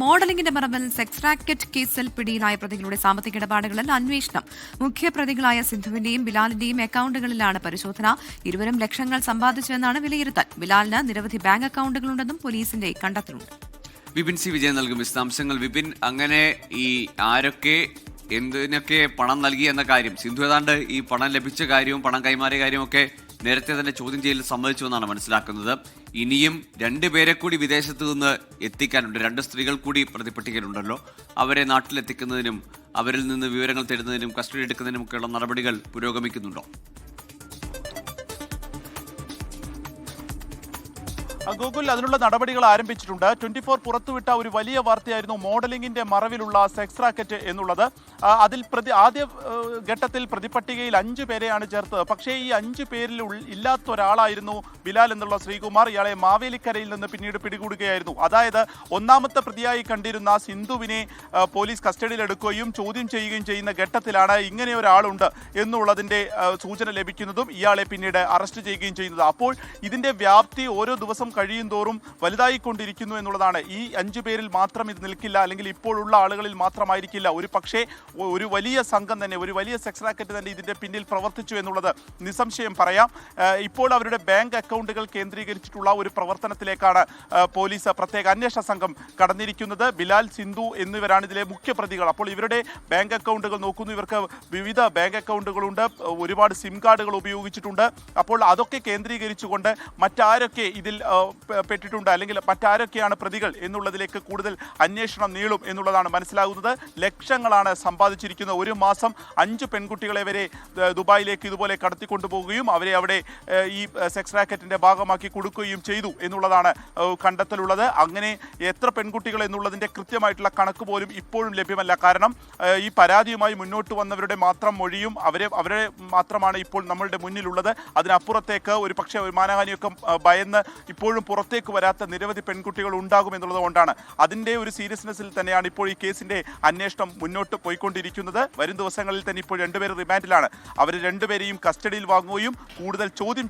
മോഡലിംഗിന്റെ മറവിൽ sex racket കേസിൽ പിടിയിലായ പ്രതികളുടെ സാമ്പത്തിക ഇടപാടുകളിൽ അന്വേഷണം. മുഖ്യപ്രതികളായ സിന്ധുവിന്റെയും ബിലാലിന്റെയും അക്കൌണ്ടുകളിലാണ് പരിശോധന. ഇരുവരും ലക്ഷങ്ങൾ സമ്പാദിച്ചുവെന്നാണ് വിലയിരുത്തൽ. ബിലാലിന് നിരവധി ബാങ്ക് അക്കൌണ്ടുകളുണ്ടെന്നും പോലീസിന്റെ കണ്ടെത്തലുണ്ട്. വിപിൻ സി വിജയൻ നൽകും വിശദാംശങ്ങൾ. വിപിൻ, അങ്ങനെ ഈ ആരൊക്കെ എന്തിനൊക്കെ പണം നൽകി എന്ന കാര്യം, സിന്ധു ഏതാണ്ട് ഈ പണം ലഭിച്ച കാര്യവും പണം കൈമാറിയ കാര്യമൊക്കെ നേരത്തെ തന്നെ ചോദ്യം ചെയ്യൽ സമ്മതിച്ചുവെന്നാണ് മനസ്സിലാക്കുന്നത്. ഇനിയും 2 പേരെ കൂടി വിദേശത്ത് നിന്ന് എത്തിക്കാനുണ്ട്. 2 സ്ത്രീകൾ കൂടി പ്രതിപട്ടികയിലുണ്ടല്ലോ. അവരെ നാട്ടിലെത്തിക്കുന്നതിനും അവരിൽ നിന്ന് വിവരങ്ങൾ തേടുന്നതിനും കസ്റ്റഡി എടുക്കുന്നതിനുമൊക്കെയുള്ള നടപടികൾ പുരോഗമിക്കുന്നുണ്ടോ? ഗൂഗിൾ അതിനുള്ള നടപടികൾ ആരംഭിച്ചിട്ടുണ്ട്. 24 പുറത്തുവിട്ട ഒരു വലിയ വാർത്തയായിരുന്നു മോഡലിംഗിന്റെ മറവിലുള്ള സെക്സ് റാക്കറ്റ് എന്നുള്ളത്. അതിൽ ആദ്യ ഘട്ടത്തിൽ പ്രതിപട്ടികയിൽ 5 പേരെയാണ് ചേർത്തത്. പക്ഷേ ഈ 5 പേരിൽ ഇല്ലാത്ത ഒരാളായിരുന്നു ബിലാൽ എന്നുള്ള ശ്രീകുമാർ. ഇയാളെ മാവേലിക്കരയിൽ നിന്ന് പിന്നീട് പിടികൂടുകയായിരുന്നു. അതായത് ഒന്നാമത്തെ പ്രതിയായി കണ്ടിരുന്ന സിന്ധുവിനെ പോലീസ് കസ്റ്റഡിയിലെടുക്കുകയും ചോദ്യം ചെയ്യുകയും ചെയ്യുന്ന ഘട്ടത്തിലാണ് ഇങ്ങനെ ഒരാളുണ്ട് എന്നുള്ളതിന്റെ സൂചന ലഭിക്കുന്നതും ഇയാളെ പിന്നീട് അറസ്റ്റ് ചെയ്യുകയും ചെയ്യുന്നത്. അപ്പോൾ ഇതിന്റെ വ്യാപ്തി ഓരോ ദിവസം കഴിയും തോറും വലുതായിക്കൊണ്ടിരിക്കുന്നു എന്നുള്ളതാണ്. ഈ 5 പേരിൽ മാത്രം ഇത് നിൽക്കില്ല, അല്ലെങ്കിൽ ഇപ്പോഴുള്ള ആളുകളിൽ മാത്രമായിരിക്കില്ല. ഒരു പക്ഷേ ഒരു വലിയ സംഘം തന്നെ, ഒരു വലിയ സെക്സ് റാക്കറ്റ് തന്നെ ഇതിന്റെ പിന്നിൽ പ്രവർത്തിച്ചു എന്നുള്ളത് നിസ്സംശയം പറയാം. ഇപ്പോൾ അവരുടെ ബാങ്ക് അക്കൗണ്ടുകൾ കേന്ദ്രീകരിച്ചിട്ടുള്ള ഒരു പ്രവർത്തനത്തിലേക്കാണ് പോലീസ് പ്രത്യേക അന്വേഷണ സംഘം കടന്നിരിക്കുന്നത്. ബിലാൽ, സിന്ധു എന്നിവരാണ് ഇതിലെ മുഖ്യ പ്രതികൾ. അപ്പോൾ ഇവരുടെ ബാങ്ക് അക്കൗണ്ടുകൾ നോക്കുന്നു. ഇവർക്ക് വിവിധ ബാങ്ക് അക്കൗണ്ടുകളുണ്ട്, ഒരുപാട് സിം കാർഡുകൾ ഉപയോഗിച്ചിട്ടുണ്ട്. അപ്പോൾ അതൊക്കെ കേന്ദ്രീകരിച്ചുകൊണ്ട് മറ്റാരൊക്കെ ഇതിൽ പെട്ടിട്ടുണ്ട്, അല്ലെങ്കിൽ മറ്റാരൊക്കെയാണ് പ്രതികൾ എന്നുള്ളതിലേക്ക് കൂടുതൽ അന്വേഷണം നീളും എന്നുള്ളതാണ് മനസ്സിലാകുന്നത്. ലക്ഷങ്ങളാണ് സമ്പാദിച്ചിരിക്കുന്നത്. ഒരു മാസം 5 പെൺകുട്ടികളെ വരെ ദുബായിലേക്ക് ഇതുപോലെ കടത്തിക്കൊണ്ടുപോകുകയും അവരെ അവിടെ ഈ സെക്സ് റാക്കറ്റിന്റെ ഭാഗമാക്കി കൊടുക്കുകയും ചെയ്തു എന്നുള്ളതാണ് കണ്ടെത്തലുള്ളത്. അങ്ങനെ എത്ര പെൺകുട്ടികൾ എന്നുള്ളതിന്റെ കൃത്യമായിട്ടുള്ള കണക്ക് പോലും ഇപ്പോഴും ലഭ്യമല്ല. കാരണം ഈ പരാതിയുമായി മുന്നോട്ട് വന്നവരുടെ മാത്രം മൊഴിയും അവരെ മാത്രമാണ് ഇപ്പോൾ നമ്മളുടെ മുന്നിലുള്ളത്. അതിനപ്പുറത്തേക്ക് ഒരു പക്ഷേ ഒരു മാനഹാനിയൊക്കെ ഭയന്ന് ഇപ്പോഴും പുറത്തേക്ക് വരാത്ത നിരവധി പെൺകുട്ടികൾ ഉണ്ടാകും എന്നുള്ളത് കൊണ്ടാണ്. അതിൻ്റെ ഒരു സീരിയസ്നെസ്സിൽ തന്നെയാണ് ഇപ്പോൾ ഈ കേസിന്റെ അന്വേഷണം മുന്നോട്ട് പോയിക്കൊണ്ടിരിക്കുന്നത്. വരും ദിവസങ്ങളിൽ തന്നെ ഇപ്പോൾ 2 പേർ റിമാൻഡിലാണ്. അവർ 2 പേരെയും കസ്റ്റഡിയിൽ വാങ്ങുകയും കൂടുതൽ ചോദ്യം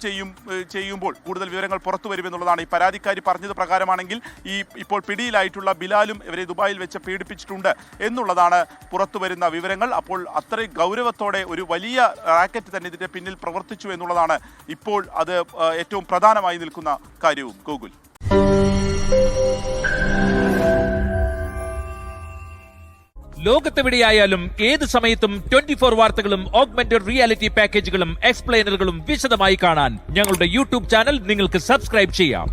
ചെയ്യുമ്പോൾ കൂടുതൽ വിവരങ്ങൾ പുറത്തു വരുമെന്നുള്ളതാണ്. ഈ പരാതിക്കാരി പറഞ്ഞത് പ്രകാരമാണെങ്കിൽ ഈ ഇപ്പോൾ പിടിയിലായിട്ടുള്ള ബിലാലും ഇവരെ ദുബായിൽ വെച്ച് പീഡിപ്പിച്ചിട്ടുണ്ട് എന്നുള്ളതാണ് പുറത്തു വരുന്ന വിവരങ്ങൾ. അപ്പോൾ അത്രയും ഗൗരവത്തോടെ ഒരു വലിയ റാക്കറ്റ് തന്നെ ഇതിന്റെ പിന്നിൽ പ്രവർത്തിച്ചു എന്നുള്ളതാണ് ഇപ്പോൾ അത് ഏറ്റവും പ്രധാനമായി നിൽക്കുന്ന കാര്യവും. ഗൂഗിൾ ലോകത്തെവിടെയായാലും ഏത് സമയത്തും 24 വാർത്തകളും ഓഗ്മെന്റഡ് റിയാലിറ്റി പാക്കേജുകളും എക്സ്പ്ലെയിനറുകളും വിശദമായി കാണാൻ ഞങ്ങളുടെ യൂട്യൂബ് ചാനൽ നിങ്ങൾക്ക് സബ്സ്ക്രൈബ് ചെയ്യാം.